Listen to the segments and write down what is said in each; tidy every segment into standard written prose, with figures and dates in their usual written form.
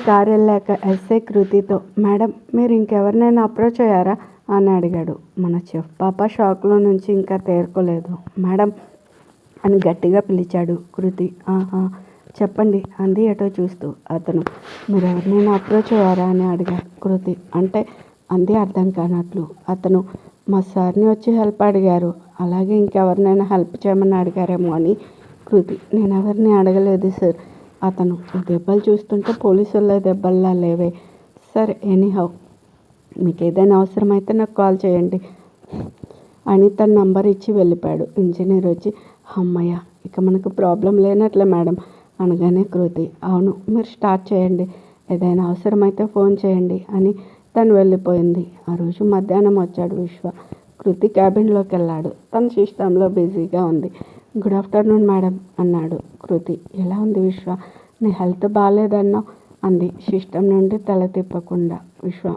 Car వెళ్ళాక SI కృతితో, madam మీరు ఇంకెవరినైనా అప్రోచ్ అయ్యారా అని అడిగాడు. మన చెఫ్ పాప షాక్లో నుంచి ఇంకా తేరుకోలేదు. మేడం అని గట్టిగా పిలిచాడు. కృతి చెప్పండి అంది ఎటో చూస్తూ. అతను మీరు ఎవరినైనా అప్రోచ్ అయ్యారా అని అడిగారు. కృతి అంటే అంది అర్థం కానట్లు. అతను మా సార్ని వచ్చి హెల్ప్ అడిగారు. అలాగే ఇంకెవరినైనా హెల్ప్ చేయమని అడిగారేమో అని. కృతి నేను ఎవరిని అడగలేదు సార్. అతను దెబ్బలు చూస్తుంటే పోలీసుల దెబ్బల్లా లేవే. సరే ఎనీహౌ మీకు ఏదైనా అవసరమైతే నాకు కాల్ చేయండి అని తన నంబర్ ఇచ్చి వెళ్ళిపోయాడు. ఇంజనీర్ వచ్చి అమ్మయ్య ఇక మనకు ప్రాబ్లం లేనట్లే మేడం అనగానే కృతి అవును మీరు స్టార్ట్ చేయండి, ఏదైనా అవసరమైతే ఫోన్ చేయండి అని తను వెళ్ళిపోయింది. ఆ రోజు మధ్యాహ్నం వచ్చాడు విశ్వ. కృతి క్యాబిన్లోకి వెళ్ళాడు. తన సిస్టంలో బిజీగా ఉంది. గుడ్ ఆఫ్టర్నూన్ మేడం అన్నాడు. కృతి ఎలా ఉంది విశ్వ, నీ హెల్త్ బాగాలేదన్నావు అంది సిస్టం నుండి తల తిప్పకుండా. విశ్వ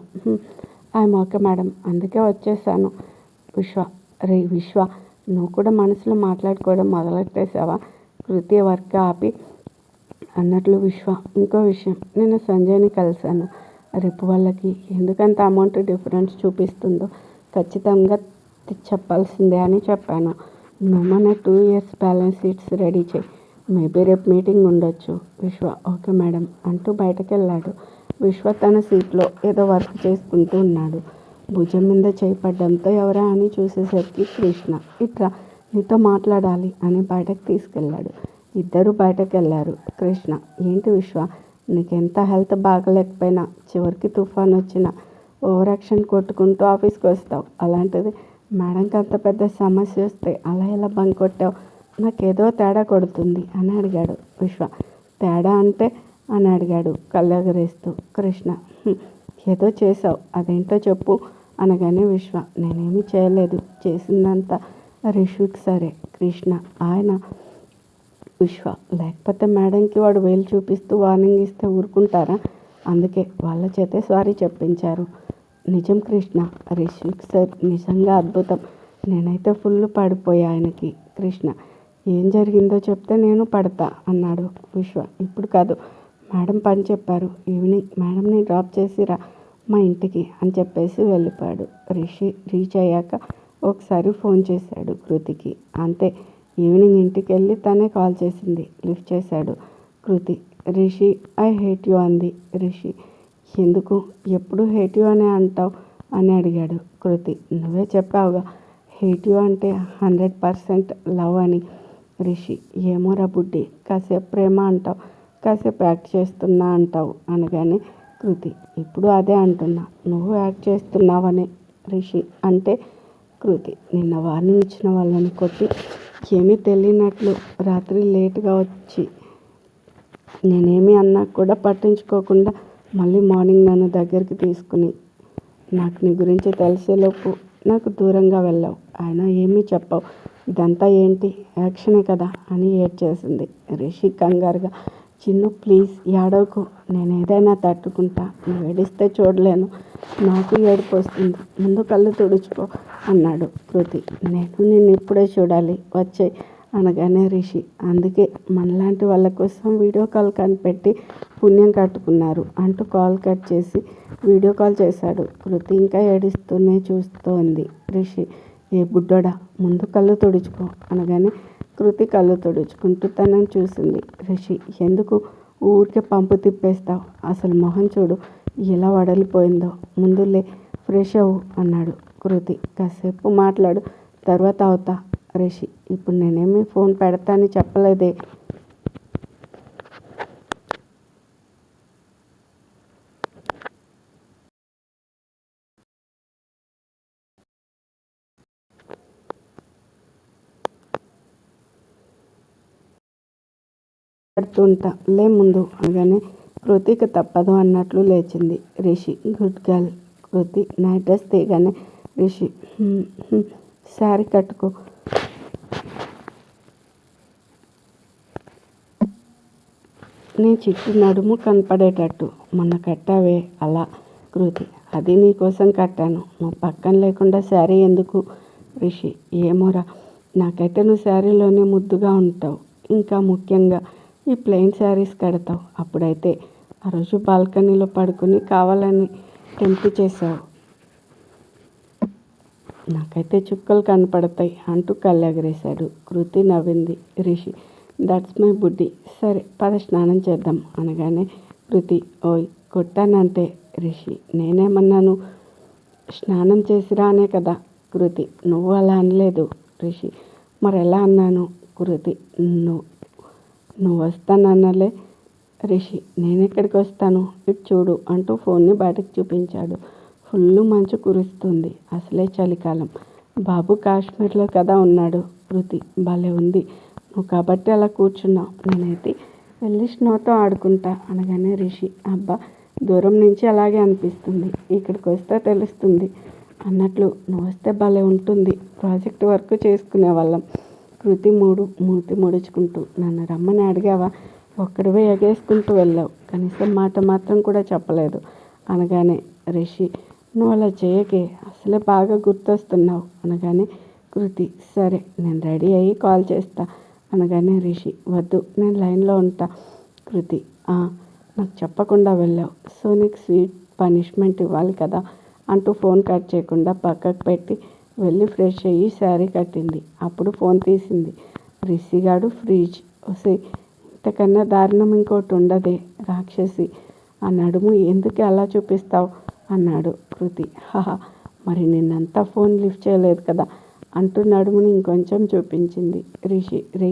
ఐఎమ్ ఓకే మేడం, అందుకే వచ్చేసాను. విశ్వ నువ్వు కూడా మనసులో మాట్లాడుకోవడం మొదలెట్టేసావా? కృతి వర్క్ ఆపి అన్నట్లు విశ్వ ఇంకో విషయం, నేను సంజయ్ని కలిశాను. రేపు వాళ్ళకి ఎందుకంత అమౌంట్ డిఫరెన్స్ చూపిస్తుందో ఖచ్చితంగా చెప్పాల్సిందే అని చెప్పాను. నువ్వు మన 2 years బ్యాలెన్స్ షీట్స్ రెడీ చేయి, మేబీ రేపు మీటింగ్ ఉండొచ్చు. విశ్వ ఓకే మేడం అంటూ బయటకు వెళ్ళాడు. విశ్వ తన సీట్లో ఏదో వర్క్ చేసుకుంటూ ఉన్నాడు. భుజం మీద చేపడ్డంతో ఎవరా అని చూసేసరికి కృష్ణ ఇట్రా నీతో మాట్లాడాలి అని బయటకు తీసుకెళ్ళాడు. ఇద్దరు బయటకు వెళ్ళారు. కృష్ణ ఏంటి విశ్వ, నీకెంత హెల్త్ బాగలేకపోయినా చివరికి తుఫాన్ వచ్చినా ఓవర్ యాక్షన్ కొట్టుకుంటూ ఆఫీస్కి వస్తావు, అలాంటిది మేడంకి అంత పెద్ద సమస్య వస్తే అలా ఎలా బంక్ కొట్టావు? నాకేదో తేడా కొడుతుంది అని అడిగాడు. విశ్వ తేడా అంటే అని అడిగాడు కళ్ళెగరేస్తూ. కృష్ణ ఏదో చేసావు, అదేంటో చెప్పు అనగానే విశ్వ నేనేమీ చేయలేదు, చేసిందంతా రిషిక్. సరే కృష్ణ ఆయన విశ్వ లేకపోతే మేడంకి వాడు వేలు చూపిస్తూ వార్నింగ్ ఇస్తే ఊరుకుంటారా? అందుకే వాళ్ళ చేతే సారీ చెప్పించారు. నిజం కృష్ణ, రిషిక్ సార్ నిజంగా అద్భుతం. నేనైతే ఫుల్ పడిపోయా ఆయనకి. కృష్ణ ఏం జరిగిందో చెప్తే నేను పడతా అన్నాడు. విశ్వ ఇప్పుడు కాదు, మేడం పని చెప్పారు, ఈవినింగ్ మేడంని డ్రాప్ చేసిరా మా ఇంటికి అని చెప్పేసి వెళ్ళిపోయాడు. రీచ్ అయ్యాక ఒకసారి ఫోన్ చేశాడు కృతికి. అంతే, ఈవినింగ్ ఇంటికి వెళ్ళి తనే కాల్ చేసింది. లిఫ్ట్ చేశాడు. కృతి రిషి ఐ హేట్ యూ అంది. రిషి ఎందుకు ఎప్పుడు హేట్ యూ అనే అంటావు అని అడిగాడు. కృతి నువ్వే చెప్పావుగా హేట్ యూ అంటే 100% లవ్ అని. రిషి ఏమోరా బుడ్డి, కాసేపు ప్రేమ అంటావు, కాసేపు యాక్ట్ చేస్తున్నా అంటావు అనగానే కృతి ఇప్పుడు అదే అంటున్నా, నువ్వు యాక్ట్ చేస్తున్నావనే. రిషి అంటే కృతి నిన్న వార్నింగ్ ఇచ్చిన వాళ్ళని కొట్టి ఏమీ తెలియనట్లు రాత్రి లేటుగా వచ్చి నేనేమి అన్నా కూడా పట్టించుకోకుండా మళ్ళీ మార్నింగ్ నన్ను దగ్గరికి తీసుకుని నాకు నీ గురించి తెలిసేలోపు నాకు దూరంగా వెళ్ళావు. ఆయన ఏమీ చెప్పావు, ఇదంతా ఏంటి యాక్షనే కదా అని ఏడ్చేసింది. రిషి కంగారుగా చిన్ను ప్లీజ్ ఏడవకు, నేను ఏదైనా తట్టుకుంటా, నువ్వు ఏడిస్తే చూడలేను, నాకు ఏడుపు వస్తుంది, ముందు కళ్ళు తుడుచుకో అన్నాడు. కృతి నేను నిన్ను ఇప్పుడే చూడాలి, వచ్చే అనగానే రిషి అందుకే మనలాంటి వాళ్ళ కోసం వీడియో కాల్ కనిపెట్టి పుణ్యం కట్టుకున్నారు అంటూ కాల్ కట్ చేసి వీడియో కాల్ చేశాడు. కృతి ఇంకా ఏడుస్తూనే చూస్తోంది. రిషి ఏ బుడ్డోడా ముందు కళ్ళు తుడుచుకో అనగానే కృతి కళ్ళు తుడుచుకుంటూ తనని చూసింది. రిషి ఎందుకు ఊరికే పంపు తిప్పేస్తావు, అసలు మొహం చూడు ఎలా వడలిపోయిందో, ముందులే ఫ్రెష్ అవ్వు అన్నాడు. కృతి కాసేపు మాట్లాడు, తర్వాత అవుతా. రిషి ఇప్పుడు నేనేమి ఫోన్ పెడతానని చెప్పలేదే. పెడుతుంటా లే ముందు అనగానే కృతికి తప్పదు అన్నట్లు లేచింది. Rishi good girl. Kriti night dress తీయగానే రిషి శారీ కట్టుకో నీ చిట్టు నడుము కనపడేటట్టు మొన్న కట్టావే అలా. కృతి అది నీకోసం కట్టాను, నువ్వు పక్కన లేకుండా శారీ ఎందుకు? రిషి ఏమోరా, నాకైతే నువ్వు శారీలోనే ముద్దుగా ఉంటావు, ఇంకా ముఖ్యంగా ఈ ప్లెయిన్ శారీస్ కడతావు, అప్పుడైతే ఆ రోజు బాల్కనీలో పడుకుని కావాలని టెంప్ట్ చేశావు. నాకైతే చుక్కలు కనపడతాయి అంటూ కళ్ళెగరేశాడు. కృతి నవ్వింది. రిషి, దట్స్ మై బుడ్డి. సరే పద స్నానం చేద్దాం అనగానే కృతి, ఓయ్ కొట్టానంటే. రిషి, నేనేమన్నాను? స్నానం చేసిరా అనే కదా. కృతి, నువ్వు అలా అనలేదు. రిషి, మరెలా అన్నాను? కృతి, నువ్వు వస్తానన్నలే. రిషి, నేనెక్కడికి వస్తాను, ఇటు చూడు అంటూ ఫోన్ని బయటకు చూపించాడు. ఫుల్లు మంచు కురుస్తుంది. అసలే చలికాలం. బాబు కాశ్మీర్లో కదా ఉన్నాడు. కృతి, భలే ఉంది. నువ్వు కాబట్టి అలా కూర్చున్నావు. నేనైతే వెళ్ళి స్నోతో ఆడుకుంటా అనగానే రిషి, అబ్బా దూరం నుంచి అలాగే అనిపిస్తుంది, ఇక్కడికి వస్తే తెలుస్తుంది అన్నట్లు నువ్వు వస్తే భలే ఉంటుంది. ప్రాజెక్ట్ వర్క్ చేసుకునే వాళ్ళం. కృతి మూతి ముడుచుకుంటూ, నన్ను రమ్మని అడిగావా? ఒక్కడివే ఎగేసుకుంటూ వెళ్ళావు. కనీసం మాట మాత్రం కూడా చెప్పలేదు అనగానే రిషి, నువ్వు అలా చేయకే, అసలే బాగా గుర్తొస్తున్నావు అనగానే కృతి, సరే నేను రెడీ అయ్యి కాల్ చేస్తా అనగానే రిషి, వద్దు నేను లైన్లో ఉంటా. కృతి, నాకు చెప్పకుండా వెళ్ళావు, సో నీకు స్వీట్ పనిష్మెంట్ ఇవ్వాలి కదా అంటూ ఫోన్ కట్ చేయకుండా పక్కకు పెట్టి వెళ్ళి ఫ్రెష్ అయ్యి శారీ కట్టింది. అప్పుడు ఫోన్ తీసింది. రిషిగాడు ఫ్రీజ్. వసే, ఇంతకన్నా దారుణం ఇంకోటి ఉండదే రాక్షసి. ఆ నడుము ఎందుకు అలా చూపిస్తావు అన్నాడు. కృతి, హహా, మరి నిన్నంతా ఫోన్ లిఫ్ట్ చేయలేదు కదా అంటూ నడుముని ఇంకొంచెం చూపించింది. రిషి, రే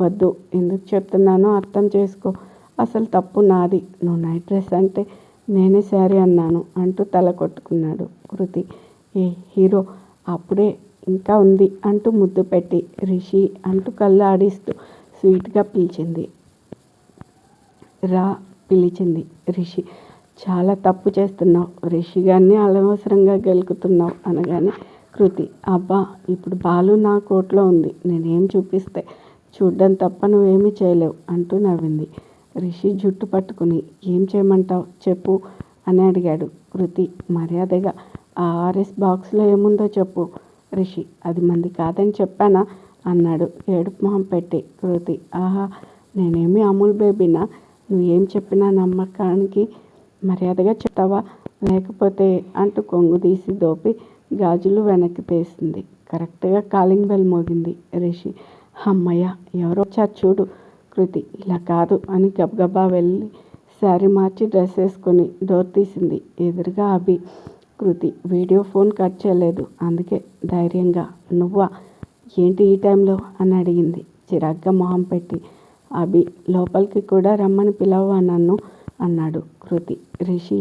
వద్దు, ఎందుకు చెప్తున్నానో అర్థం చేసుకో. అసలు తప్పు నాది. నువ్వు నైట్ డ్రెస్ అంటే నేనే శారీ అన్నాను అంటూ తల కొట్టుకున్నాడు. కృతి, ఏ హీరో, అప్పుడే ఇంకా ఉంది అంటూ ముద్దు పెట్టి రిషి అంటూ కళ్ళు ఆడిస్తూ స్వీట్గా పిలిచింది. పిలిచింది. రిషి, చాలా తప్పు చేస్తున్నావు. రిషి గారిని అనవసరంగా గెలుకుతున్నావు అనగానే కృతి, అబ్బా ఇప్పుడు బాలు నా కోట్లో ఉంది, నేనేం చూపిస్తే చూడ్డం తప్ప నువ్వేమీ చేయలేవు అంటూ నవ్వింది. రిషి జుట్టు పట్టుకుని, ఏం చేయమంటావు చెప్పు అని అడిగాడు. కృతి మర్యాదగా, ఆ ఆర్ఎస్ బాక్స్లో ఏముందో చెప్పు. రిషి, అది మంది కాదని చెప్పానా అన్నాడు ఏడుపు మొహం పెట్టి. కృతి, ఆహా, నేనేమి అమూల్ బేబీనా? నువ్వు ఏం చెప్పినా నమ్మకానికి మర్యాదగా చెప్తావా లేకపోతే అంటూ కొంగు తీసి దోపి గాజులు వెనక్కి తీసింది. కరెక్ట్గా కాలింగ్ బెల్ మోగింది. రిషి, అమ్మయ్య, ఎవరో వచ్చారు చూడు. కృతి, ఇలా కాదు అని గబగబా వెళ్ళి శారీ మార్చి డ్రెస్ వేసుకొని డోర్ తీసింది. ఎదురుగా అభి. కృతి, వీడియో ఫోన్ కట్ చేయలేదు, అందుకే ధైర్యంగా. నువ్వా, ఏంటి ఈ టైంలో అని అడిగింది చిరాగ్గా మొహం పెట్టి. అభి, లోపలికి కూడా రమ్మని పిలవవా నన్ను అన్నాడు. కృతి, రిషి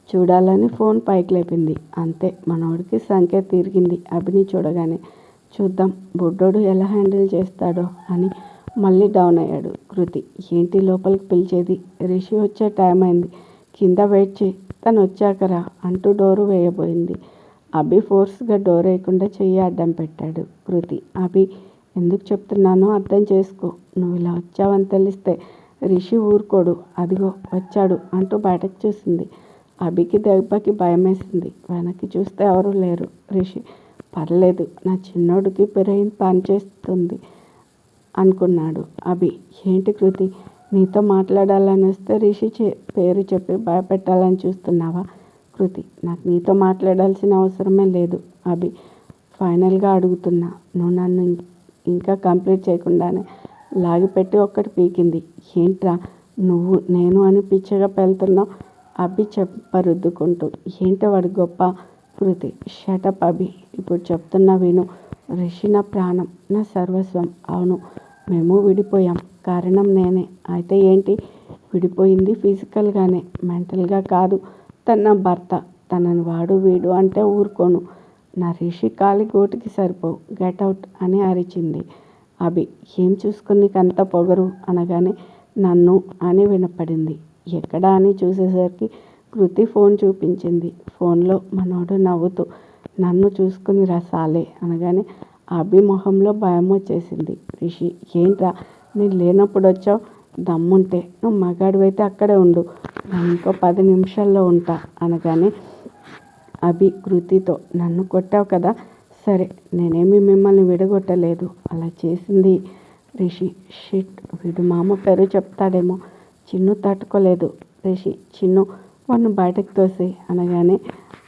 చూడాలని ఫోన్ పైకి లేపింది. అంతే, మనోడికి సంఖ్య తిరిగింది అభిని చూడగానే. చూద్దాం బుడ్డోడు ఎలా హ్యాండిల్ చేస్తాడో అని మళ్ళీ డౌన్ అయ్యాడు. కృతి, ఏంటి లోపలికి పిలిచేది? రిషి వచ్చే టైం అయింది, కింద వెయిట్ చేయి, తను వచ్చాకరా అంటూ డోరు వేయబోయింది. అభి ఫోర్స్గా డోర్ వేయకుండా చెయ్యి అడ్డం పెట్టాడు. కృతి, అభి, ఎందుకు చెప్తున్నానో అర్థం చేసుకో. నువ్వు ఇలా వచ్చావని తెలిస్తే రిషి ఊరుకోడు, అదిగో వచ్చాడు అంటూ బయటకు చూసింది. అభికి దెబ్బకి భయమేసింది. వెనక్కి చూస్తే ఎవరూ లేరు. రిషి, పర్లేదు, నా చిన్నోడికి బ్రెయిన్ పనిచేస్తుంది అనుకున్నాడు. అభి, ఏంటి కృతి, నీతో మాట్లాడాలని వస్తే రిషి పేరు చెప్పి భయపెట్టాలని చూస్తున్నావా? కృతి, నాకు నీతో మాట్లాడాల్సిన అవసరమే లేదు అభి, ఫైనల్గా అడుగుతున్నా. నువ్వు నన్ను ఇంకా కంప్లీట్ చేయకుండానే లాగిపెట్టి ఒక్కటి పీకింది. ఏంట్రా నువ్వు నేను అని పిచ్చగా పెళ్తున్నావు? అభి చెప్పరుద్దుకుంటూ, ఏంటి వాడి గొప్ప? కృతి, షటప్ అభి, ఇప్పుడు చెప్తున్నా విను. రిషి నా ప్రాణం, నా సర్వస్వం. అవును, మేము విడిపోయాం, కారణం నేనే. అయితే ఏంటి? విడిపోయింది ఫిజికల్గానే, మెంటల్గా కాదు. తన భర్త, తనని వాడు వీడు అంటే ఊరుకోను. నా రిషి కాలి గోటికి సరిపోవు, గెట్అవుట్ అని అరిచింది. అభి, ఏం చూసుకుని నీకు అంత పొగరు అనగానే నన్ను అని వినపడింది. ఎక్కడా అని చూసేసరికి కృతి ఫోన్ చూపించింది. ఫోన్లో మనోడు నవ్వుతూ, నన్ను చూసుకుని రసాలే అనగానే అభి మొహంలో భయం వచ్చేసింది. రిషి, ఏంట్రా నేను లేనప్పుడు వచ్చావు? దమ్ముంటే నువ్వు మగాడివైతే అక్కడే ఉండు, నేను ఇంకో 10 నిమిషాల్లో ఉంటా అనగానే అభి కృతితో, నన్ను కొట్టావు కదా, సరే నేనేమి మిమ్మల్ని విడగొట్టలేదు, అలా చేసింది రిషి. షిట్, వీడు మామ పేరు చెప్తాడేమో. చిన్ను తట్టుకోలేదు. రిషి, చిన్ను వాడిని బయటకు తోసి అనగానే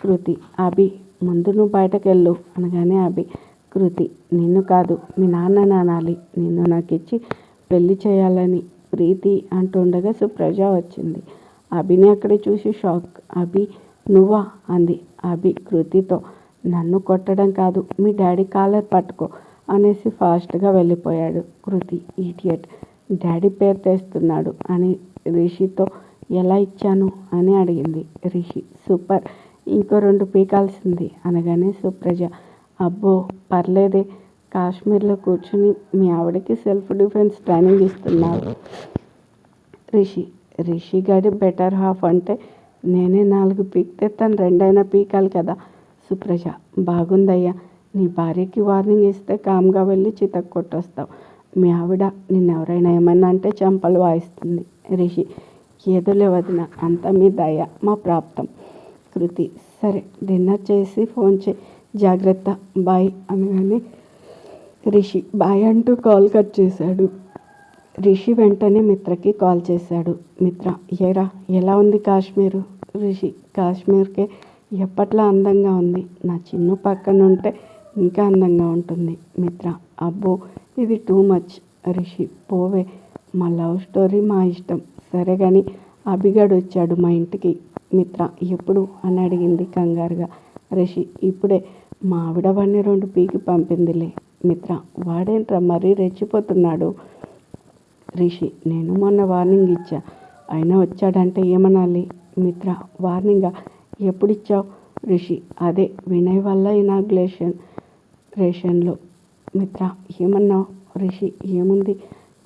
కృతి, అభి ముందు నువ్వు బయటకెళ్ళు అనగానే అభి, కృతి, నిన్ను కాదు మీ నాన్నని అనాలి, నిన్ను నాకు ఇచ్చి పెళ్లి చేయాలని ప్రీతి అంటుండగా సుప్రజ వచ్చింది. అభిని అక్కడ చూసి షాక్. అభి, నువ్వా అంది. అభి కృతితో, నన్ను కొట్టడం కాదు మీ డాడీ కాలర్ పట్టుకో అనేసి ఫాస్ట్గా వెళ్ళిపోయాడు. కృతి, ఈడియట్, డాడీ పేరు తెస్తున్నాడు అని రిషితో ఎలా ఇచ్చాను అని అడిగింది. రిషి, సూపర్, ఇంకో 2 పీకాల్సింది అనగానే సుప్రజ, అబ్బో పర్లేదే, కాశ్మీర్లో కూర్చుని మీ ఆవిడకి సెల్ఫ్ డిఫెన్స్ ట్రైనింగ్ ఇస్తున్నావు. రిషి గడి బెటర్ హాఫ్ అంటే నేనే 4 పీకితే తను 2 పీకాలి కదా. సుప్రజ, బాగుందయ్యా, నీ భార్యకి వార్నింగ్ ఇస్తే కామ్గా వెళ్ళి చితక్ కొట్టొస్తావు. మీ ఆవిడ నిన్నెవరైనా ఏమన్నా అంటే చంపలు వాయిస్తుంది. రిషి, ఏదోలే వదిన, అంతా మీ దయ, మా ప్రాప్తం. కృతి, సరే డిన్నర్ చేసి ఫోన్ చేయి, జాగ్రత్త, బాయ్ అనగానే రిషి బాయ్ అంటూ కాల్ కట్ చేశాడు. రిషి వెంటనే మిత్రకి కాల్ చేశాడు. మిత్ర, ఏరా ఎలా ఉంది కాశ్మీరు? రిషి, కాశ్మీర్కే ఎప్పట్లా అందంగా ఉంది, నా చిన్ను పక్కనుంటే ఇంకా అందంగా ఉంటుంది. మిత్ర, అబ్బో ఇది టూ మచ్. రిషి, పోవే, మా లవ్ స్టోరీ మా ఇష్టం, సరే కానీ అభిగాడు వచ్చాడు మా ఇంటికి. మిత్ర, ఎప్పుడు అని అడిగింది కంగారుగా. రిషి, ఇప్పుడే, మా ఆవిడ వాడిని 2 పీకి పంపిందిలే. మిత్ర, వాడేంట్రా మరీ రెచ్చిపోతున్నాడు? రిషి, నేను మొన్న వార్నింగ్ ఇచ్చా, అయినా వచ్చాడంటే ఏమనాలి? మిత్ర, వార్నింగా, ఎప్పుడు ఇచ్చావు? రిషి, అదే వినయ్ వల్ల ఇనాగ్రేషన్లో. మిత్ర, ఏమన్నావు? రిషి, ఏముంది,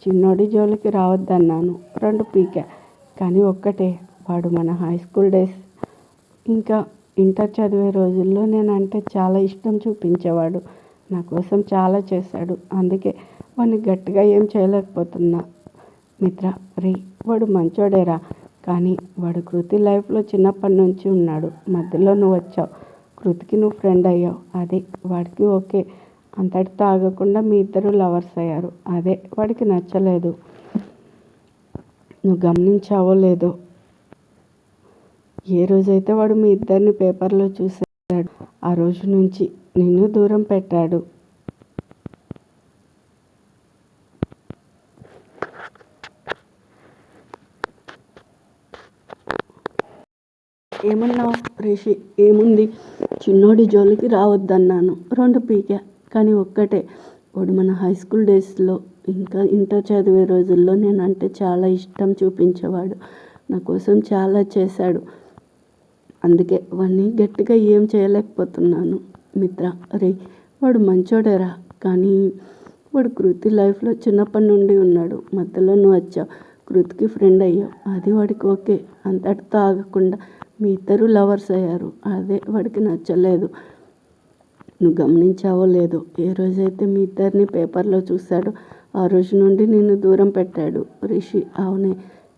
చిన్నోడి జోలికి రావద్దన్నాను, 2 పీకా, కానీ ఒక్కటే, వాడు మన హై స్కూల్ డేస్ ఇంకా ఇంటర్ చదివే రోజుల్లో నేనంటే చాలా ఇష్టం చూపించేవాడు, నా కోసం చాలా చేశాడు, అందుకే వాడిని గట్టిగా ఏం చేయలేకపోతున్నా. మిత్ర, వాడు మంచోడేరా, కానీ వాడు కృతి లైఫ్లో చిన్నప్పటి నుంచి ఉన్నాడు, మధ్యలో నువ్వు వచ్చావు, కృతికి నువ్వు ఫ్రెండ్ అయ్యావు, అదే వాడికి ఓకే, అంతటితో ఆగకుండా మీ ఇద్దరు లవర్స్ అయ్యారు, అదే వాడికి నచ్చలేదు. నువ్వు గమనించావో లేదో, ఏ రోజైతే వాడు మీ ఇద్దరిని పేపర్లో చూసాడు ఆ రోజు నుంచి నిన్ను దూరం పెట్టాడు. ఏమన్నావు? రిషి, ఏముంది, చిన్నోడి జోలికి రావద్దన్నాను, 2 పీకా, కానీ ఒక్కటే, వాడు మన హై స్కూల్ డేస్లో ఇంకా ఇంటర్ చదివే రోజుల్లో నేనంటే చాలా ఇష్టం చూపించేవాడు, నా కోసం చాలా చేశాడు, అందుకే వాడిని గట్టిగా ఏం చేయలేకపోతున్నాను. మిత్ర, వాడు మంచోడేరా, కానీ వాడు కృతి లైఫ్లో చిన్నప్పటి నుండి ఉన్నాడు, మధ్యలో నువ్వు వచ్చావు, కృతికి ఫ్రెండ్ అయ్యావు, అది వాడికి ఓకే, అంతటితో ఆగకుండా మీ ఇద్దరు లవర్స్ అయ్యారు, అదే వాడికి నచ్చలేదు. నువ్వు గమనించావో లేదో, ఏ రోజైతే మీ ఇద్దరిని పేపర్లో చూశాడో ఆ రోజు నుండి నిన్ను దూరం పెట్టాడు. రిషి, అవునే,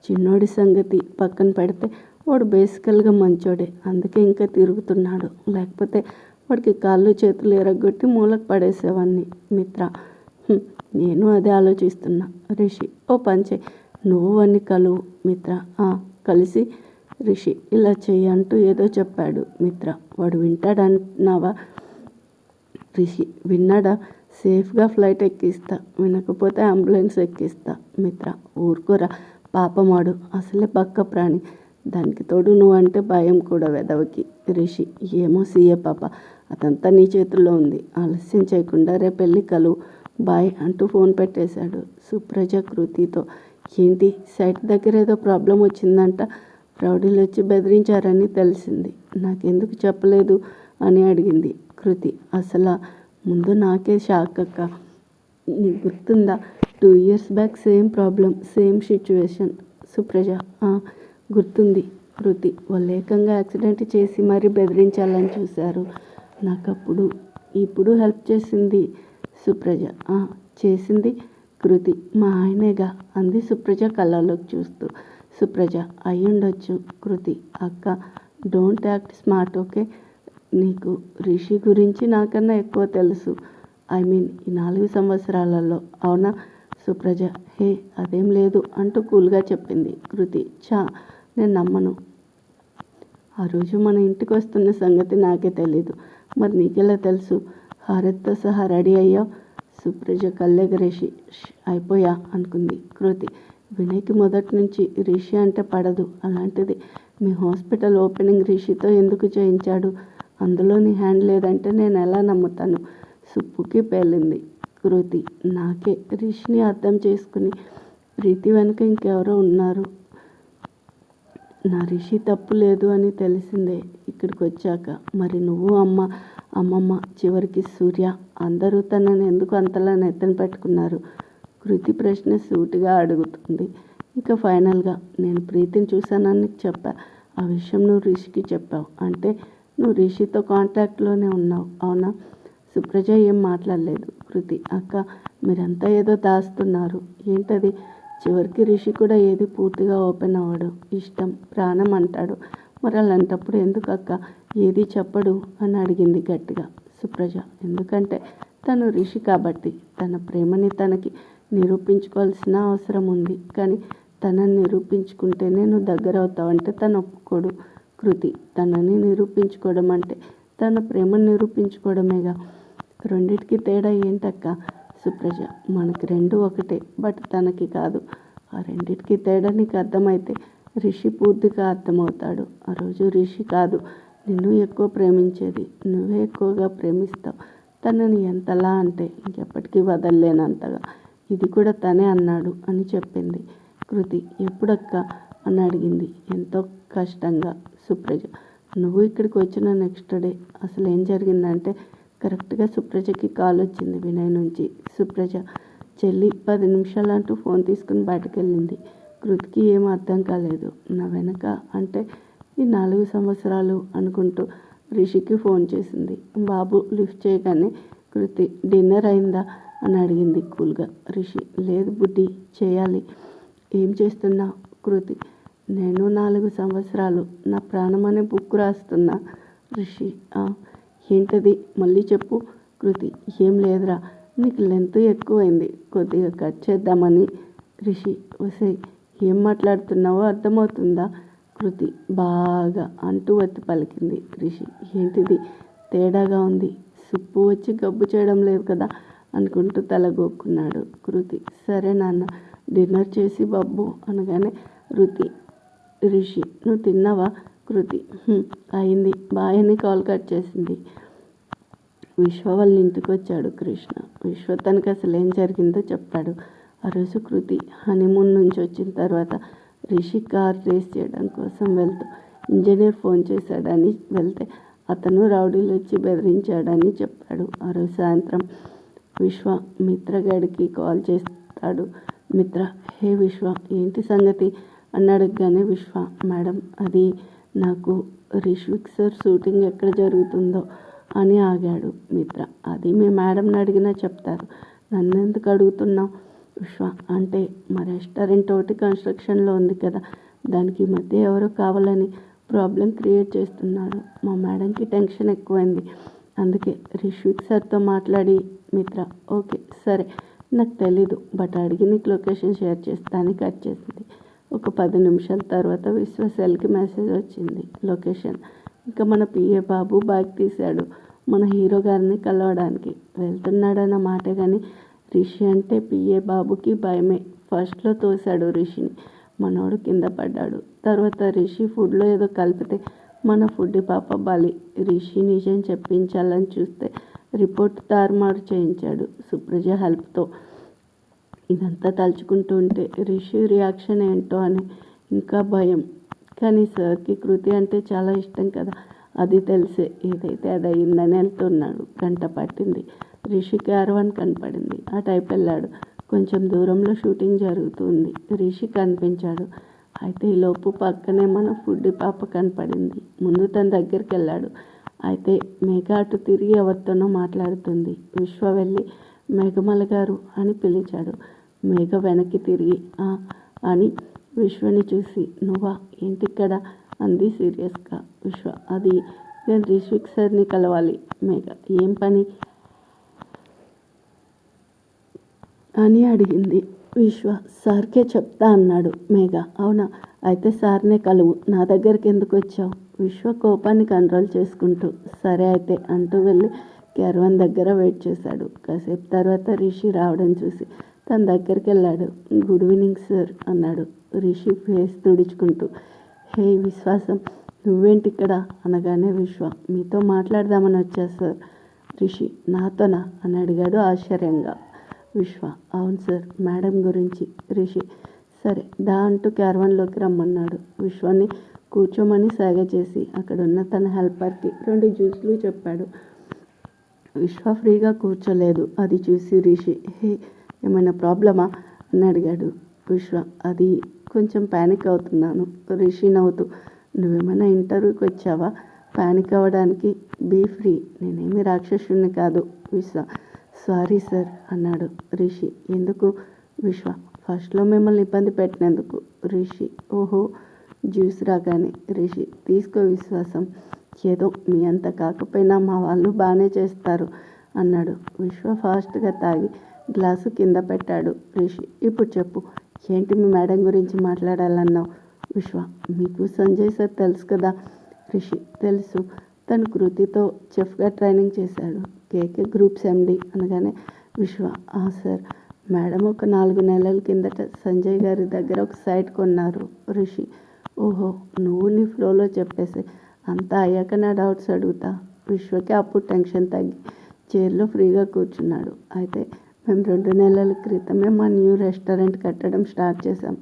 చిన్నోడి సంగతి పక్కన పెడితే వాడు బేసికల్గా మంచోడే, అందుకే ఇంకా తిరుగుతున్నాడు, లేకపోతే వాడికి కాళ్ళు చేతులు ఎరగొట్టి మూలకు పడేసేవాడిని. మిత్ర, నేను అదే ఆలోచిస్తున్నా. రిషి, ఓ పంచే, నువ్వు వాడిని కలువు. మిత్ర, కలిసి రిషి ఇలా చెయ్యి అంటూ ఏదో చెప్పాడు. మిత్ర, వాడు వింటాడన్నావా? రిషి, విన్నాడా? సేఫ్గా ఫ్లైట్ ఎక్కిస్తా, వినకపోతే అంబులెన్స్ ఎక్కిస్తా. మిత్ర, ఊరుకోరా, పాపమాడు అసలే పక్క ప్రాణి, దానికి తోడు నువ్వంటే భయం కూడా వెదవకి. రిషి, ఏమో సీఏ పాప, అదంతా నీ చేతుల్లో ఉంది, ఆలస్యం చేయకుండా రేపెళ్ళి కలువు, బాయ్ అంటూ ఫోన్ పెట్టేశాడు. సుప్రజ కృతితో, ఏంటి సైట్ దగ్గర ఏదో ప్రాబ్లం వచ్చిందంట, రౌడీలు వచ్చి బెదిరించారని తెలిసింది, నాకెందుకు చెప్పలేదు అని అడిగింది. కృతి, అసలు ముందు నాకే షాక్ అక్క, నీకు గుర్తుందా, 2 years back same problem, same situation. Supraja, గుర్తుంది. కృతి, వాళ్ళు ఏకంగా యాక్సిడెంట్ చేసి మరీ బెదిరించాలని చూశారు, నాకప్పుడు ఇప్పుడు హెల్ప్ చేసింది. సుప్రజ, చేసింది కృతి, మా ఆయనేగా అంది సుప్రజ కళ్ళలోకి చూస్తూ. సుప్రజ, అయ్యుండొచ్చు. కృతి, అక్క డోంట్ యాక్ట్ స్మార్ట్, ఓకే, నీకు రిషి గురించి నాకన్నా ఎక్కువ తెలుసు, ఐ మీన్ ఈ 4 సంవత్సరాలలో, అవునా? సుప్రజ, హే అదేం లేదు అంటూ కూల్గా చెప్పింది కృతి. నేను నమ్మను. ఆ రోజు మన ఇంటికి వస్తున్న సంగతి నాకే తెలీదు. మరి నీకెలా తెలుసు? హారత్తో సహా రెడీ అయ్యావు. సుప్రజ కళ్ళెగరేసి అయిపోయా అనుకుంది కృతి. వినయ్కి మొదటి నుంచి రిషి అంటే పడదు. అలాంటిది మీ హాస్పిటల్ ఓపెనింగ్ రిషితో ఎందుకు చేయించాడు? అందులో నీ హ్యాండ్ లేదంటే నేను ఎలా నమ్ముతాను? సుప్పుకి పేలింది కృతి. నాకే రిషిని అర్థం చేసుకుని ప్రీతి వెనుక ఇంకెవరో ఉన్నారు. నా రిషి తప్పు లేదు అని తెలిసిందే ఇక్కడికి వచ్చాక. మరి నువ్వు అమ్మమ్మ చివరికి సూర్య అందరూ తనని ఎందుకు అంతలా నెత్తన పెట్టుకున్నారు? కృతి ప్రశ్న సూటిగా అడుగుతుంది. ఇక ఫైనల్గా నేను ప్రీతిని చూశానని చెప్పా. ఆ విషయం నువ్వు రిషికి చెప్పావు. అంటే నువ్వు రిషితో కాంటాక్ట్లోనే ఉన్నావు అవునా? సుప్రజ ఏం మాట్లాడలేదు. కృతి అక్క మీరంతా ఏదో దాస్తున్నారు. ఏంటది? చివరికి రిషి కూడా ఏది పూర్తిగా ఓపెన్ అవ్వడు. ఇష్టం ప్రాణం అంటాడు. మరి అలాంటప్పుడు ఎందుకు అక్క ఏది చెప్పడు అని అడిగింది గట్టిగా సుప్రజ. ఎందుకంటే తను రిషి కాబట్టి. తన ప్రేమని తనకి నిరూపించుకోవాల్సిన అవసరం ఉంది. కానీ తనని నిరూపించుకుంటేనే నువ్వు దగ్గర అవుతావంటే తను ఒప్పుకోడు. కృతి తనని నిరూపించుకోవడం అంటే తన ప్రేమను నిరూపించుకోవడమేగా. రెండిటికి తేడా ఏంటక్క? సుప్రజ మనకి రెండు ఒకటే, బట్ తనకి కాదు. ఆ రెండిటికి తేడా నీకు అర్థమైతే రిషి పూర్తిగా అర్థమవుతాడు. ఆ రోజు రిషి కాదు నిన్ను ఎక్కువ ప్రేమించేది. నువ్వే ఎక్కువగా ప్రేమిస్తావు తనని. ఎంతలా అంటే ఇంకెప్పటికీ వదలలేనంతగా. ఇది కూడా తనే అన్నాడు అని చెప్పింది కృతి. ఎప్పుడక్క అని అడిగింది ఎంతో కష్టంగా సుప్రజ. నువ్వు ఇక్కడికి వచ్చిన నెక్స్ట్ డే. అసలు ఏం జరిగిందంటే కరెక్ట్గా సుప్రజకి కాల్ వచ్చింది వినయ్ నుంచి. సుప్రజ చెల్లి 10 నిమిషాలు అంటూ ఫోన్ తీసుకుని బయటకు వెళ్ళింది. కృతికి ఏం అర్థం కాలేదు. నా వెనక అంటే ఈ 4 సంవత్సరాలు అనుకుంటూ రిషికి ఫోన్ చేసింది. బాబు లిఫ్ట్ చేయగానే కృతి డిన్నర్ అయిందా అని అడిగింది కూల్గా. రిషి లేదు బుడ్డి చేయాలి. ఏం చేస్తున్నా? కృతి నేను 4 సంవత్సరాలు నా ప్రాణం అనే బుక్ రాస్తున్నా. రిషి ఏంటది మళ్ళీ చెప్పు. కృతి ఏం లేదురా నీకు లెంత్ ఎక్కువైంది కొద్దిగా కట్ చేద్దామని. రిషి ఒసే ఏం మాట్లాడుతున్నావో అర్థమవుతుందా? కృతి బాగా అంటూ వచ్చి పలికింది. రిషి ఏంటిది తేడాగా ఉంది? సుప్పు వచ్చి గబ్బు చేయడం లేదు కదా అనుకుంటూ తల గోక్కున్నాడు. కృతి సరే నాన్న డిన్నర్ చేసి బాబు అనగానే రిషి నువ్వు తిన్నావా? కృతి అయింది బాయ్ అని కాల్ కట్ చేసింది. విశ్వ వాళ్ళ ఇంటికి వచ్చాడు కృష్ణ. విశ్వ తనకు అసలు ఏం జరిగిందో చెప్పాడు. ఆ రోజు కృతి హనీమూన్ నుంచి వచ్చిన తర్వాత రిషి కార్ రేస్ చేయడం కోసం వెళ్తూ ఇంజనీర్ ఫోన్ చేశాడని వెళ్తే అతను రౌడీలు వచ్చి బెదిరించాడని చెప్పాడు. ఆ రోజు సాయంత్రం విశ్వ మిత్రగాడికి కాల్ చేస్తాడు. మిత్ర హే విశ్వ ఏంటి సంగతి అని అడగగానే విశ్వ మేడం అది నాకు రిష్విక్ సార్ షూటింగ్ ఎక్కడ జరుగుతుందో అని ఆగాడు. మిత్ర అది మీ మేడంని అడిగినా చెప్తారు. నన్ను ఎందుకు అడుగుతున్నావు? విశ్వ అంటే మా రెస్టారెంట్ ఒకటి కన్స్ట్రక్షన్లో ఉంది కదా, దానికి మధ్య ఎవరో కావాలని ప్రాబ్లం క్రియేట్ చేస్తున్నారు. మా మేడంకి టెన్షన్ ఎక్కువైంది. అందుకే రిష్విక్ సార్తో మాట్లాడి. మిత్ర ఓకే సరే నాకు తెలీదు బట్ అడిగి నీకు లొకేషన్ షేర్ చేస్తాను కట్ చేసింది. ఒక 10 నిమిషాల తర్వాత విశ్వ సెల్కి మెసేజ్ వచ్చింది లొకేషన్. ఇంకా మన పిఏ బాబు బ్యాగ్ తీశాడు మన హీరో గారిని కలవడానికి. వెళ్తున్నాడన్న మాట కానీ రిషి అంటే పిఏ బాబుకి భయమే. ఫస్ట్లో తోశాడు రిషిని. మనోడు కింద పడ్డాడు. తర్వాత రిషి ఫుడ్లో ఏదో కలిపితే మన ఫుడ్ పాప బలి. రిషి నిజం చెప్పించాలని చూస్తే రిపోర్ట్ తారుమారు చేయించాడు సుప్రజ హెల్ప్తో. ఇదంతా తలుచుకుంటూ ఉంటే రిషి రియాక్షన్ ఏంటో అని ఇంకా భయం. కానీ సార్కి కృతి అంటే చాలా ఇష్టం కదా, అది తెలిసే ఏదైతే అది అయిందని వెళ్తున్నాడు. గంట పట్టింది. రిషి క్యారవాన్ కనపడింది. ఆ టైప్ వెళ్ళాడు. కొంచెం దూరంలో షూటింగ్ జరుగుతుంది. రిషి కనిపించాడు. అయితే ఈలోపు పక్కనే మన ఫుడ్ పాప కనపడింది. ముందు తన దగ్గరికి వెళ్ళాడు. అయితే మేఘ అటు తిరిగి ఎవరితోనో మాట్లాడుతుంది. విశ్వ వెళ్ళి మేఘమల గారు అని పిలిచాడు. మేఘ వెనక్కి తిరిగి అని విశ్వని చూసి నువ్వా ఏంటిక్కడ అంది సీరియస్గా. విశ్వ అది నేను రిష్విక్ సార్ని కలవాలి. మేఘ ఏం పని అని అడిగింది. విశ్వ సార్కే చెప్తా అన్నాడు. మేఘ అవునా, అయితే సార్నే కలువు, నా దగ్గరికి ఎందుకు వచ్చావు? విశ్వ కోపాన్ని కంట్రోల్ చేసుకుంటూ సరే అయితే అంటూ వెళ్ళి క్యారవాన్ దగ్గర వెయిట్ చేశాడు. కాసేపు తర్వాత రిషి రావడం చూసి తన దగ్గరికి వెళ్ళాడు. గుడ్ ఈవినింగ్ సార్ అన్నాడు రిషి ఫేస్ తుడుచుకుంటూ. హే విశ్వాసం, నువ్వేంటి ఇక్కడ అనగానే విశ్వ మీతో మాట్లాడదామని వచ్చా సార్. రిషి నాతోనా అని అడిగాడు ఆశ్చర్యంగా. విశ్వ అవును సార్, మేడం గురించి. రిషి సరే దా అంటూ క్యారవాన్లోకి రమ్మన్నాడు. విశ్వాన్ని కూర్చోమని సాగ చేసి అక్కడున్న తన హెల్పర్కి 2 జ్యూస్లు చెప్పాడు. విశ్వ ఫ్రీగా కూర్చోలేదు. అది చూసి రిషి హే ఏమైనా ప్రాబ్లమా అని అడిగాడు. విశ్వ అది కొంచెం ప్యానిక్ అవుతున్నాను. రిషి నవ్వుతూ నువ్వేమైనా ఇంటర్వ్యూకి వచ్చావా ప్యానిక్ అవ్వడానికి? బీ ఫ్రీ, నేనేమి రాక్షసుని కాదు. విశ్వ సారీ సార్ అన్నాడు. రిషి ఎందుకు? విశ్వ ఫస్ట్లో మిమ్మల్ని ఇబ్బంది పెట్టినందుకు. రిషి ఓహో జ్యూస్ రాగానే రిషి తీసుకో విశ్వాసం, ఏదో మీ అంత కాకపోయినా మా వాళ్ళు బాగానే చేస్తారు అన్నాడు. విశ్వ ఫాస్ట్గా తాగి గ్లాసు కింద పెట్టాడు. రిషి ఇప్పుడు చెప్పు, ఏంటి మీ మేడం గురించి మాట్లాడాలన్నావు? విశ్వ మీకు సంజయ్ సార్ తెలుసు కదా? రిషి తెలుసు, తను కృతితో చెఫ్గా ట్రైనింగ్ చేశాడు. కేకే గ్రూప్స్ ఎండి అనగానే విశ్వ సార్, మేడం ఒక 4 నెలల కిందట సంజయ్ గారి దగ్గర ఒక సైట్ కొన్నారు. రిషి ఓహో నువ్వు నీ ఫ్లోలో చెప్పేసి అంతా అయ్యాక నా డౌట్స్ అడుగుతా. విశ్వకి అప్పుడు టెన్షన్ తగ్గి చైర్లో ఫ్రీగా కూర్చున్నాడు. అయితే మేము 2 నెలల క్రితమే మా న్యూ రెస్టారెంట్ కట్టడం స్టార్ట్ చేసాం.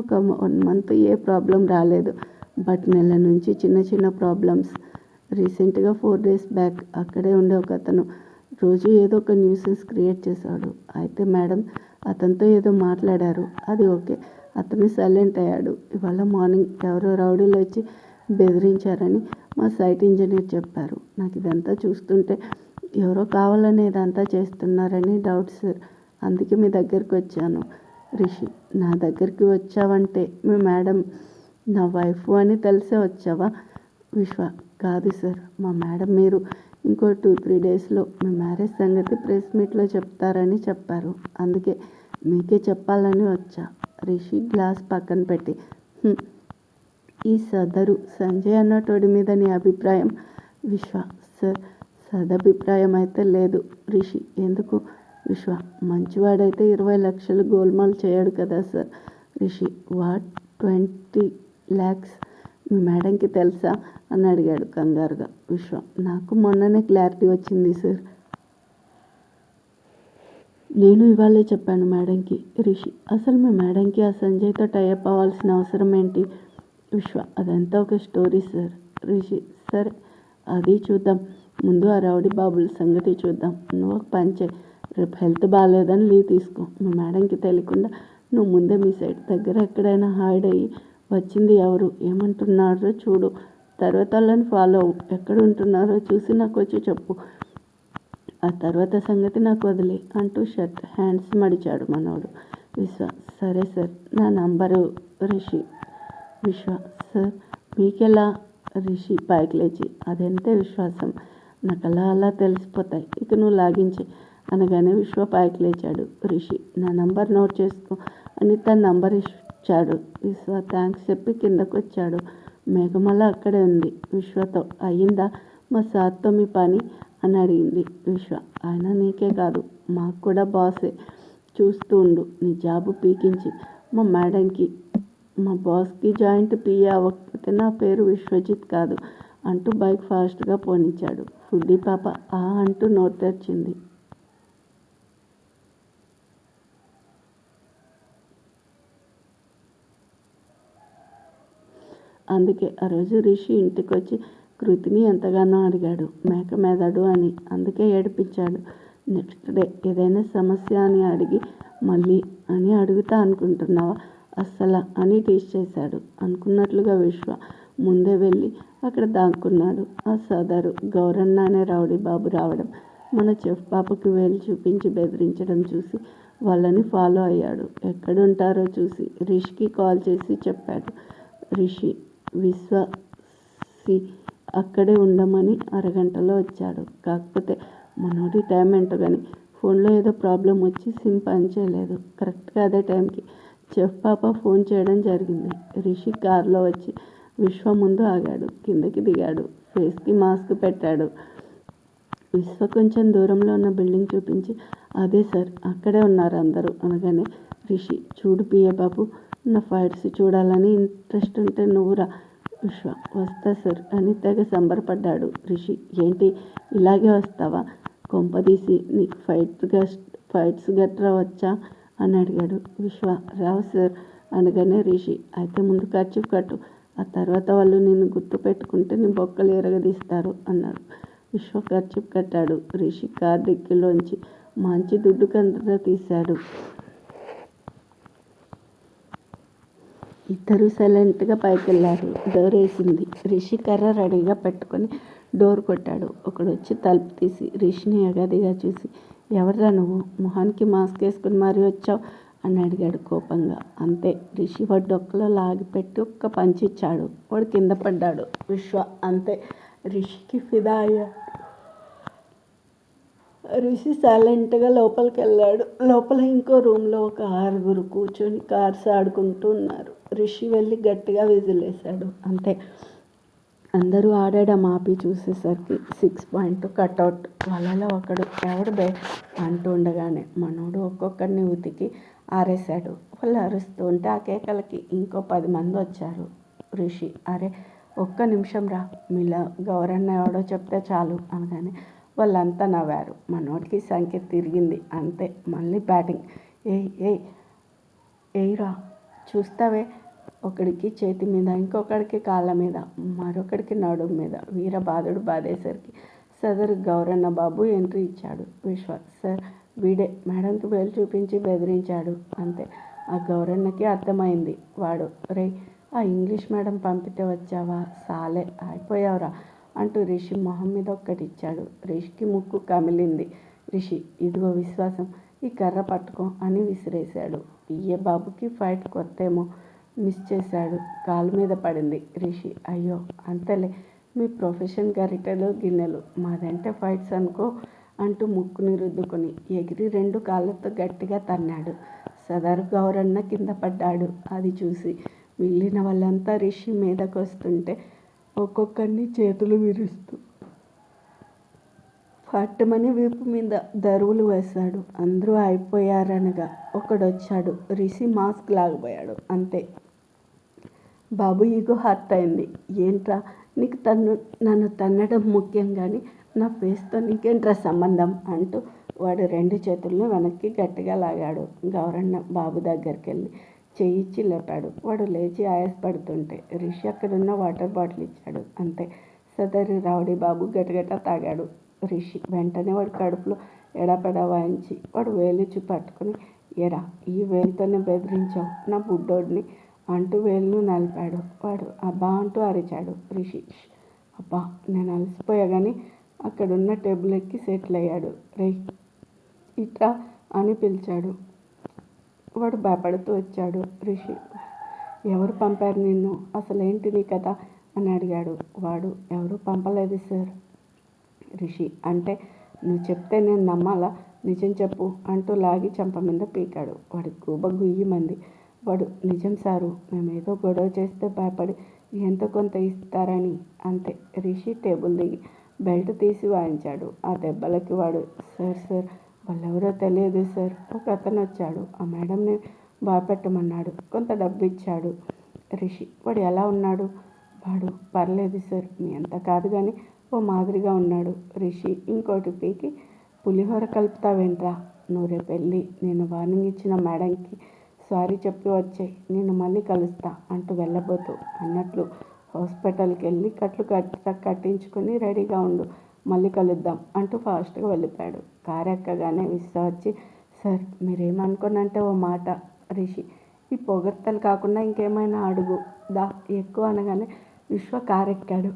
ఒక 1 మంత్ ఏ ప్రాబ్లం రాలేదు, బట్ నెల నుంచి చిన్న చిన్న ప్రాబ్లమ్స్. రీసెంట్గా 4 డేస్ బ్యాక్ అక్కడే ఉండే ఒక అతను రోజు ఏదో ఒక న్యూసెన్స్ క్రియేట్ చేశాడు. అయితే మేడం అతనితో ఏదో మాట్లాడారు, అది ఓకే, అతను సైలెంట్ అయ్యాడు. ఇవాళ మార్నింగ్ ఎవరో రౌడీలు వచ్చి బెదిరించారని మా సైట్ ఇంజనీర్ చెప్పారు. నాకు ఇదంతా చూస్తుంటే ఎవరో కావాలని ఇదంతా చేస్తున్నారని డౌట్ సార్, అందుకే మీ దగ్గరికి వచ్చాను. రిషి నా దగ్గరికి వచ్చావంటే మీ మేడం నా వైఫ్ అని తెలిసే వచ్చావా? విశ్వ కాదు సార్, మా మేడం మీరు ఇంకో 2-3 డేస్లో మీ మ్యారేజ్ సంగతి ప్రెస్ మీట్లో చెప్తారని చెప్పారు, అందుకే మీకే చెప్పాలని వచ్చా. రిషి గ్లాస్ పక్కన పెట్టి ఈ సదరు సంజయ్ అన్నటోడి మీద నీ అభిప్రాయం? విశ్వ సార్ సదభిప్రాయం అయితే లేదు. రిషి ఎందుకు? విశ్వ మంచివాడైతే 20 లక్షలు గోల్మాల్ చేయడు కదా సార్. రిషి వాట్ 20 lakhs మీ మేడంకి తెలుసా అని అడిగాడు కంగారుగా. విశ్వ నాకు మొన్ననే క్లారిటీ వచ్చింది సార్, నేను ఇవాళే చెప్పాను మేడంకి. రిషి అసలు మీ మేడంకి ఆ సంజయ్తో టైఅప్ అవ్వాల్సిన అవసరం ఏంటి? విశ్వ అదంతా ఒక స్టోరీ సార్. రిషి సరే అది చూద్దాం, ముందు ఆ రౌడీ బాబుల సంగతి చూద్దాం. నువ్వు ఒక పని చేయి, రేపు హెల్త్ బాగాలేదని లీవ్ తీసుకో. మీ మేడంకి తెలియకుండా నువ్వు ముందే మీ సైట్ దగ్గర ఎక్కడైనా హైడ్ అయ్యి వచ్చింది ఎవరు ఏమంటున్నారో చూడు, తర్వాత వాళ్ళని ఫాలో అవ్వు, ఎక్కడ ఉంటున్నారో చూసి నాకు వచ్చి చెప్పు, ఆ తర్వాత సంగతి నాకు వదిలే అంటూ షర్ట్ హ్యాండ్స్ మడిచాడు మనోడు. విశ్వ సరే సార్, నా నంబరు. రిషి విశ్వ సార్ మీకెలా? రిషి పైకి లేచి అదెంతే విశ్వాసం, నాకు అలా తెలిసిపోతాయి, ఇక నువ్వు లాగించే అనగానే విశ్వ పైకి లేచాడు. రిషి నా నంబర్ నోట్ చేసుకో అని తన నంబర్ ఇచ్చాడు. విశ్వ థ్యాంక్స్ చెప్పి కిందకు వచ్చాడు. మేఘమల అక్కడే ఉంది. విశ్వతో అయ్యిందా మా సార్తో మీ పని అని అడిగింది. విశ్వ ఆయన నీకే కాదు మాకు కూడా బాసే, చూస్తూ ఉండు నీ జాబు పీకించి మా మేడంకి మా బాస్కి జాయింట్ పిఏ అవ్వకపోతే నా పేరు విశ్వజిత్ కాదు అంటూ బైక్ ఫాస్ట్గా పోనిచ్చాడు. ఫుడ్డీ పాప అంటూ నోరు తెరిచింది. అందుకే ఆ రోజు రిషి ఇంటికి వచ్చి కృతిని ఎంతగానో అడిగాడు మేక మెదడు అని, అందుకే ఏడిపించాడు. నెక్స్ట్ డే ఏదైనా సమస్య అని అడిగి మళ్ళీ అని అడుగుతా అనుకుంటున్నావా అస్సలా అని టీచ్ చేశాడు. అనుకున్నట్లుగా విశ్వ ముందే వెళ్ళి అక్కడ దాక్కున్నాడు. ఆ సదరు గౌరన్న అనే రౌడీ బాబు రావడం, మన చెఫ్ పాపకి వేలు చూపించి బెదిరించడం చూసి వాళ్ళని ఫాలో అయ్యాడు. ఎక్కడుంటారో చూసి రిషికి కాల్ చేసి చెప్పాడు. రిషి విశ్వసి అక్కడే ఉండమని అరగంటలో వచ్చాడు. కాకపోతే మనోడి టైం ఏంటో కానీ ఫోన్లో ఏదో ప్రాబ్లం వచ్చి సిమ్ పనిచేయలేదు. కరెక్ట్గా అదే టైంకి చెఫ్ పాప ఫోన్ చేయడం జరిగింది. రిషి కారులో వచ్చి విశ్వ ముందు ఆగాడు. కిందకి దిగాడు. ఫేస్కి మాస్క్ పెట్టాడు. విశ్వ కొంచెం దూరంలో ఉన్న బిల్డింగ్ చూపించి, అదే సార్, అక్కడే ఉన్నారు అందరూ అనగానే, రిషి, చూడు పిఏ బాబు, నా ఫైట్స్ చూడాలని ఇంట్రెస్ట్ ఉంటే నువ్వురా. విశ్వ, వస్తా సార్ అని తెగ సంబరపడ్డాడు. రిషి, ఏంటి ఇలాగే వస్తావా? కొంపదీసి నీకు ఫైట్స్ గట్రా వచ్చా అని అడిగాడు. విశ్వ, రావు సార్ అనగానే రిషి, అయితే ముందు కర్చీఫ్ కట్టు, ఆ తర్వాత వాళ్ళు నిన్ను గుర్తు పెట్టుకుంటే నీ బొక్కలు ఎరగదీస్తారు అన్నాడు. విశ్వ కర్చీఫ్ కట్టాడు. రిషి కార్ డిక్కీలోంచి మంచి దుడ్డు కంద తీశాడు. ఇద్దరు సైలెంట్గా పైకెళ్ళారు. డోర్ వేసింది. రిషి కర్ర రెడీగా పెట్టుకొని డోర్ కొట్టాడు. ఒకడొచ్చి తలుపు తీసి రిషిని ఎగదిగా చూసి, ఎవర్రా నువ్వు, మొహానికి మాస్క్ వేసుకుని మరీ వచ్చావు అని అడిగాడు కోపంగా. అంతే, రిషి వాడి డొక్కలో లాగిపెట్టి ఒక్క పంచి ఇచ్చాడు. వాడు కింద పడ్డాడు. విశ్వ అంతే రిషికి ఫిదా అయ్యాడు. రిషి సైలెంట్గా లోపలికి వెళ్ళాడు. లోపల ఇంకో రూమ్లో ఒక 6 కూర్చొని కార్స్ ఆడుకుంటూ ఉన్నారు. రిషి వెళ్ళి గట్టిగా విజిలేశాడు. అంతే, అందరూ ఆడడం ఆపి చూసేసరికి 6 పాయింట్ కట్అవుట్. వాళ్ళలో ఒకడు, ఎవడు బే అంటూ ఉండగానే మనోడు ఒక్కొక్కరిని ఉతికి ఆరేశాడు. వాళ్ళు అరుస్తూ ఉంటే ఆ కేకలకి ఇంకో 10 మంది వచ్చారు. రిషి, అరే ఒక్క నిమిషం రా, మీలా గౌరన్న ఎవడో చెప్తే చాలు అనగానే వాళ్ళంతా నవ్వారు. మనోడికి సంఖ్య తిరిగింది. అంతే, మళ్ళీ బ్యాటింగ్. ఏయ్రా, చూస్తావే. ఒకడికి చేతి మీద, ఇంకొకడికి కాళ్ళ మీద, మరొకడికి నడుము మీద వీరబాదుడు బాధేసరికి సదరు గౌరన్న బాబు ఎంట్రీ ఇచ్చాడు. విశ్వ, సార్ వీడే మేడంకి వేలు చూపించి బెదిరించాడు. అంతే, ఆ గౌరన్నకి అర్థమైంది. వాడు, రే, ఆ ఇంగ్లీష్ మేడం పంపితే వచ్చావా, సాలే అయిపోయావురా అంటూ రిషి మొహం మీద ఒక్కటిచ్చాడు. రిషికి ముక్కు కమిలింది. రిషి, ఇదిగో విశ్వాసం, ఈ కర్ర పట్టుకో అని విసిరేశాడు. పియ్యే బాబుకి ఫైట్ కొత్తేమో, మిస్ చేశాడు. కాలు మీద పడింది. రిషి, అయ్యో అంతేలే, మీ ప్రొఫెషన్ గరిటెలు గిన్నెలు, మాదంటే ఫైట్స్ అనుకో అంటూ ముక్కుని రుద్దుకొని ఎగిరి 2 కాళ్ళతో గట్టిగా తన్నాడు. సదరు గౌరన్న కింద పడ్డాడు. అది చూసి మిగిలిన వాళ్ళంతా రిషి మీదకు వస్తుంటే ఒక్కొక్కరిని చేతులు విరుస్తూ ఫట్టుమని వీపు మీద దరువులు వేశాడు. అందరూ అయిపోయారనగా ఒకడొచ్చాడు. రిషి మాస్క్ లాగబోయాడు. అంతే, బాబు ఈగో హర్ట్ అయింది. ఏంట్రా నీకు నన్ను తన్నడం ముఖ్యం కానీ నా ఫేస్తో నీకేంట్రా సంబంధం అంటూ వాడు 2 చేతులను వెనక్కి గట్టిగా లాగాడు. గౌరన్న బాబు దగ్గరికి వెళ్ళి చెయ్యిచ్చి లేపాడు. వాడు లేచి ఆయాసపడుతుంటే రిషి అక్కడున్న వాటర్ బాటిల్ ఇచ్చాడు. అంతే, సదరి రౌడీ బాబు గటగట తాగాడు. రిషి వెంటనే వాడి కడుపులో ఎడపెడ వాయించి వాడు వేలిచ్చి పట్టుకుని, ఎరా ఈ వేలుతోనే బెదిరించావు నా బుడ్డోడిని అంటూ వేలును నలిపాడు. వాడు అబ్బా అంటూ అరిచాడు. రిషి, అబ్బా నేను అలసిపోయా కానీ అక్కడున్న టేబుల్ ఎక్కి సెటిల్ అయ్యాడు. రే ఇట్రా అని పిలిచాడు. వాడు భయపడుతూ వచ్చాడు. రిషి, ఎవరు పంపారు నిన్ను, అసలేంటి నీ కథ అని అడిగాడు. వాడు, ఎవరు పంపలేదు సార్. రిషి, అంటే నువ్వు చెప్తే నేను నమ్మాలా, నిజం చెప్పు అంటూ లాగి చెంప మీద పీకాడు. వాడి గూబ గుయ్యమంది. వాడు, నిజం సారు, మేమేదో గొడవ చేస్తే భయపడి ఎంత కొంత ఇస్తారని. అంతే, రిషి టేబుల్ దిగి బెల్ట్ తీసి వాయించాడు. ఆ దెబ్బలకి వాడు, సార్ వాళ్ళెవరో తెలియదు సార్, ఒక అతను వచ్చాడు, ఆ మేడంని భయపెట్టమన్నాడు, కొంత డబ్బు ఇచ్చాడు. రిషి, వాడు ఎలా ఉన్నాడు? వాడు, పర్లేదు సార్, మీ అంత కాదు కానీ ఓ మాదిరిగా ఉన్నాడు. రిషి ఇంకోటి పీకి, పులిహోర కలుపుతావేంట్రా, నువ్వు రేపు వెళ్ళి నేను వార్నింగ్ ఇచ్చిన మేడంకి సారీ చెప్పి వచ్చాయి, నేను మళ్ళీ కలుస్తా అంటూ వెళ్ళబోతూ అన్నట్లు హాస్పిటల్కి వెళ్ళి కట్లు కట్టించుకొని రెడీగా ఉండు, మళ్ళీ కలుద్దాం అంటూ ఫాస్ట్గా వెళ్ళిపోయాడు. కారు ఎక్కగానే విశ్వ వచ్చి, సార్ మీరేమనుకోనంటే ఓ మాట. రిషి, ఈ పొగడ్తలు కాకుండా ఇంకేమైనా అడుగు దా ఎక్కువ అనగానే విశ్వ కారు ఎక్కాడు.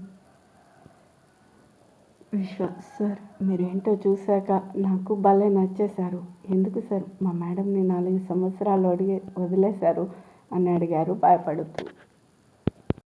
విశ్వ, సార్ మీరేంటో చూశాక నాకు భలే నచ్చేశారు. ఎందుకు సార్ మా మేడంని 4 సంవత్సరాలు వదిలేశారు అని అడిగారు భయపడుతూ.